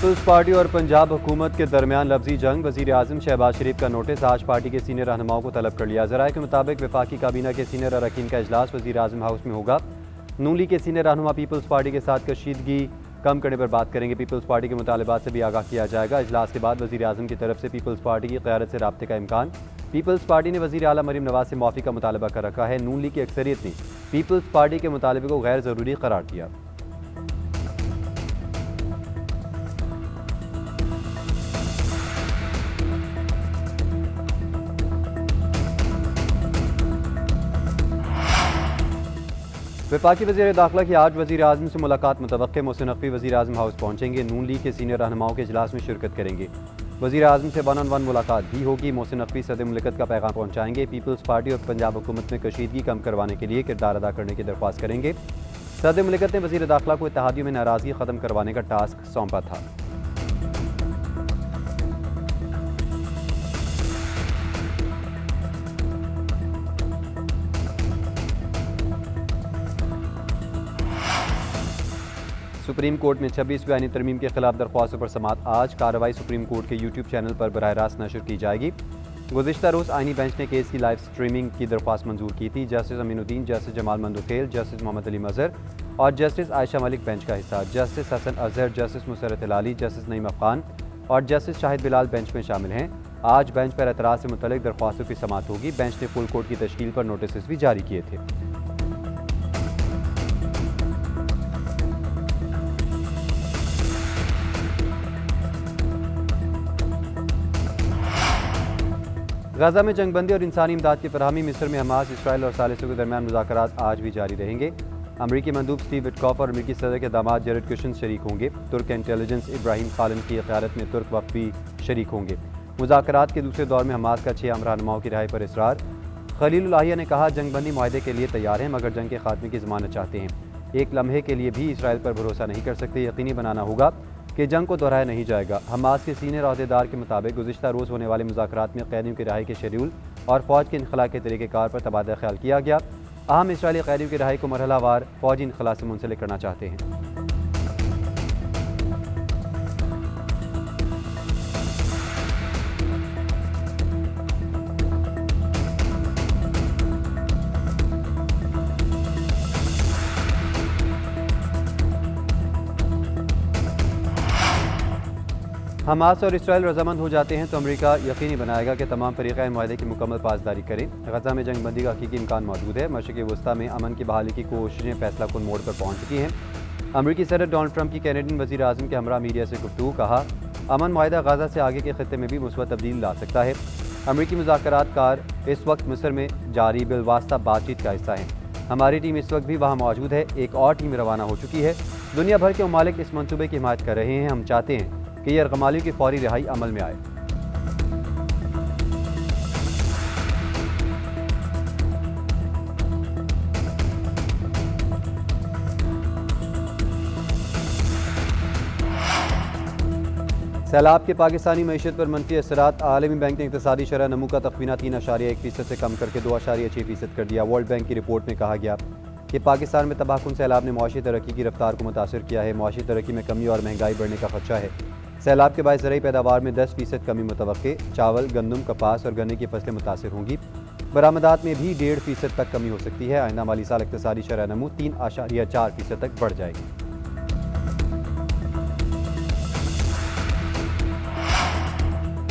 Peoples party और पंजाब हुकूमत के दरमियान लफ्जी जंग। वज़ीर आज़म शहबाज शरीफ का नोटिस। आज पार्टी के सीनियर रहनुमाओं को तलब कर लिया। ज़राए के मुताबिक वफाकी काबीना के सीनियर अरकान का इजलास वज़ीर आज़म हाउस में होगा। नून लीग के सीनियर रहनुमा पीपल्स पार्टी के साथ कशीदगी कम करने पर बात करेंगे। पीपल्स पार्टी के मुतालबात से भी आगाह किया जाएगा। इजलास के बाद वज़ीर आज़म की तरफ से पीपल्स पार्टी की क़यादत से राब्ते का इम्कान। पीपल्स पार्टी ने वज़ीर आला मरीम नवाज से माफ़ी का मुतालबा कर रखा है। नून लीग की अक्सरियत ने पीपल्स पार्टी के मुतालबे को गैर ज़रूरी करार दिया। वफाकी वज़ीर दाखिला की आज वज़ीर आज़म से मुलाकात मुतवक्के। मोहसिन नकवी वज़ीर आज़म हाउस पहुँचेंगे। नून लीग के सीनियर रहनुमाओं के इजलास में शिरकत करेंगे। वज़ीर आज़म से 1-on-1 मुलाकात भी होगी। मोहसिन नकवी सदर मुमलिकत का पैगाम पहुँचाएंगे। पीपल्स पार्टी और पंजाब हुकूमत में कशीदगी कम करवाने के लिए किरदार अदा करने की दरख्वास्त करेंगे। सदर मुमलिकत ने वज़ीर दाखिला को इत्तेहादियों में नाराज़गी ख़त्म करवाने का टास्क सौंपा था। सुप्रीम कोर्ट में 26वीं आईनी तरमीम के खिलाफ दरख्वास्तों पर समाअत। आज कार्रवाई सुप्रीम कोर्ट के यूट्यूब चैनल पर बराह रास्त नशर की जाएगी। गुज़िश्ता रोज़ आईनी बेंच ने केस की लाइव स्ट्रीमिंग की दरख्वास्त मंजूर की थी। Justice Aminuddin, justice Jamal Mandokhel, justice Mohammad Ali Mazhar और जस्टिस आयशा मलिक बेंच का हिस्सा। Justice Hasan Azhar, justice Musarrat Hilali, justice Naeem Afghan और जस्टिस शाहिद बिलाल बेंच में शामिल हैं। आज बेंच पर एतराज़ से मुतल्लिक़ दरख्वास्तों की समाअत होगी। बेंच ने फुल कोर्ट की तश्कील पर नोटिस भी जारी किए थे। गाज़ा में जंगबंदी और इंसानी इमदाद की फरहमी। मिस्र में हमास, इसराइल और सालिसों के दरमियान मुज़ाकरात आज भी जारी रहेंगे। अमरीकी मंदूब स्टीव विटकॉफ और अमरीकी सदर के दामाद जेरेड कुशन शरीक होंगे। तुर्क इंटेलिजेंस इब्राहिम खालिन की क़यादत में तुर्क वफ़द भी शरीक होंगे। मुज़ाकरात के दूसरे दौर में हमास का 6 अहम रहनुमाओं की रिहाई पर इसरार। खलील लाहिया ने कहा, जंगबंदी मुआहदे के लिए तैयार हैं मगर जंग के खात्मे की ज़मानत चाहते हैं। एक लम्हे के लिए भी इसराइल पर भरोसा नहीं कर सकते। यकीनी बनाना होगा कि जंग को दोहराया नहीं जाएगा। हमास के सीनियर अहदेदार के मुताबिक गुज़िश्ता रोज़ होने वाले मुज़ाकरात में कैदियों की रिहाई के शेड्यूल और फ़ौज के इनखला के तरीक़ेकार पर तबादला ख्याल किया गया। अहम इसराइली कैदियों की रिहाई को मरहलावार फ़ौजी इनखला से मुंसलिक करना चाहते हैं। हमास और इसराइल रजामंद हो जाते हैं तो अमेरिका यकीनी बनाएगा कि तमाम फरीक़ैन मुआहदे की मुकम्मल पासदारी करें। गज़ा में जंगबंदी का हकीकी इम्कान मौजूद है। मशरिक़ वस्ता में अमन की बहाली की कोशिशें फैसला कुन मोड़ पर पहुँच चुकी हैं। अमरीकी सदर डोनाल्ड ट्रंप की कैनेडियन वज़ीर आज़म के हमरा मीडिया से गुफ्तगू। कहा, अमन मुआहदा गज़ा से आगे के खत्ते में भी मुस्बत तब्दीली ला सकता है। अमरीकी मुज़ाकरात कार इस वक्त मिस्र में जारी बिलवास्ता बातचीत का हिस्सा हैं। हमारी टीम इस वक्त भी वहाँ मौजूद है। एक और टीम रवाना हो चुकी है। दुनिया भर के ममालिक इस मनसूबे की हिमायत कर रहे हैं। हम चाहते हैं कि ये यरगमालियों की फौरी रिहाई अमल में आए। सैलाब के पाकिस्तानी मईशत पर मनफी असरात। आलमी बैंक ने इक़्तिसादी शरह नमू का तखमीना 3.1% से कम करके 2.6% कर दिया। वर्ल्ड बैंक की रिपोर्ट में कहा गया कि पाकिस्तान में तबाहकुन सैलाब ने मुआशी तरक्की की रफ्तार को मुतासर किया है। मुआशी तरक्की में कमी और महंगाई बढ़ने का खदशा है। सैलाब के बाद ज़रई पैदावार में 10% कमी मुतवक्के। चावल, गंदम, कपास और गन्ने की फसलें मुतासर होंगी। बरामदात में भी 1.5% तक कमी हो सकती है। आइंदा माली साल इक़्तिसादी शरह नमू 3.4% तक बढ़ जाएगी।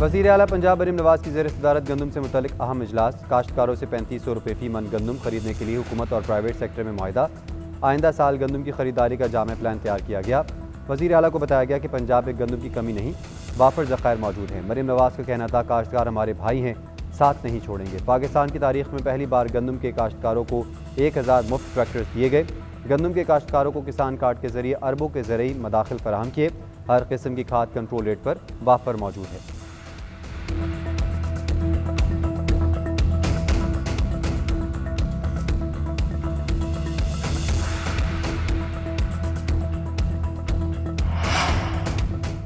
वज़ीर आला पंजाब मरीम नवाज की ज़ेर सदारत गंदम से मुतल्लिक़ अहम इजलास। काश्तकारों से 3500 रुपये फ़ी मन गंदम खरीदने के लिए हुकूमत और प्राइवेट सेक्टर में मुआहदा। आइंदा साल गंदम की खरीदारी का जामे प्लान तैयार किया गया। वज़ीर आला को बताया गया कि पंजाब में गंदम की कमी नहीं, वाफर ज़ख़ायर मौजूद हैं। मरीम नवाज का कहना था, काश्तकार हमारे भाई हैं, साथ नहीं छोड़ेंगे। पाकिस्तान की तारीख में पहली बार गंदम के काश्तकारों को 1000 मुफ्त ट्रैक्टर्स दिए गए। गंदम के काश्तकारों को किसान कार्ड के जरिए अरबों के ज़रिए मदाखिल फराहम किए। हर किस्म की खाद कंट्रोल रेट पर वाफर मौजूद है।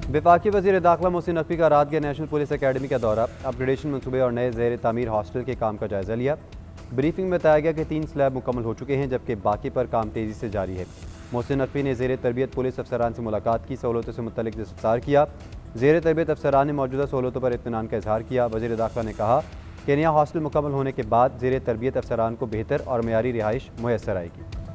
वफाकी वज़ीर दाखिला मोहसिन नकवी का रात गया नेशनल पुलिस अकेडमी का दौरा। अपग्रेडेशन मनसूबे और नए ज़ेर तामीर हॉस्टल के काम का जायज़ा लिया। ब्रीफिंग में बताया गया कि 3 स्लैब मुकम्मल हो चुके हैं जबकि बाकी पर काम तेज़ी से जारी है। मोहसिन नकवी ने ज़ेर तरबियत पुलिस अफसरान से मुलाकात की, सहूलतों से मुतल्लिक इस्तफसार किया। ज़ेर तरबियत अफसरान ने मौजूदा सहूलतों पर इत्मीनान का इजहार किया। वज़ीर दाखिला ने कहा कि नया हॉस्टल मुकम्मल होने के बाद ज़ेर तरबियत अफसरान को बेहतर और मयारी रिहाइश मुयस्सर आएगी।